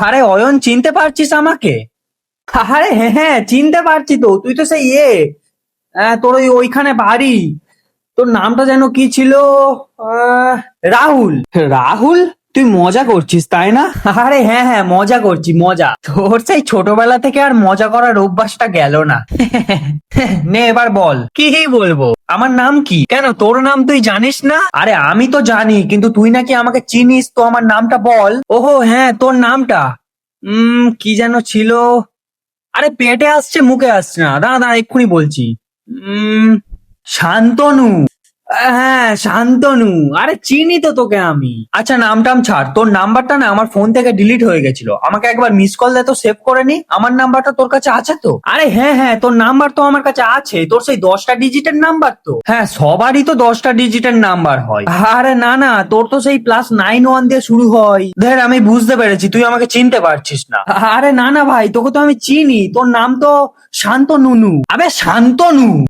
আরে অয়ন, চিনতে পারছিস আমাকে? আরে হ্যাঁ হ্যাঁ, চিনতে পারছি তো। তুই তো সেই তোর ওইখানে বাড়ি। তোর নামটা যেন কি ছিল? আহ, রাহুল। রাহুল, তুই মজা করছিস তাই না? আরে হ্যাঁ হ্যাঁ, মজা করছি মজা। তোর সেই ছোটবেলা থেকে আর মজা করার অভ্যাসটা গেল না। নে এবার বল, কি বলবো? আমার নাম কি? কেন, তোর নাম তুই জানিস না? আরে আমি তো জানি, কিন্তু তুই নাকি আমাকে চিনিস, তো আমার নামটা বল। ওহো হ্যাঁ, তোর নামটা কি যেন ছিল? আরে পেটে আসছে, মুখে আসছে না। দাঁড়া দাঁড়া, এক্ষুনি বলছি। উম শান্তনু। হ্যাঁ, শান্তনু। আরে চিনি তো তোকে আমি। আচ্ছা, নাম টাম ছাড়, তোর নাম্বারটা না আমার ফোন থেকে ডিলিট হয়ে গেছিল। আমাকে একবার মিস কল দে তো, সেভ করে নি। আমার নাম্বারটা তোর কাছে আছে তো? আরে হ্যাঁ হ্যাঁ, তোর নাম্বার তো আমার কাছে আছে। তোর সেই 10টা ডিজিটের নাম্বার তো? হ্যাঁ, সবারই তো 10টা ডিজিটের নাম্বার হয়। আরে না না, তোর তো সেই +91 দিয়ে শুরু হয়। দেখ, আমি বুঝতে পেরেছি তুই আমাকে চিনতে পারছিস না। আরে না না ভাই, তোকে তো আমি চিনি। তোর নাম তো শান্তনুনু। আবে শান্তনু।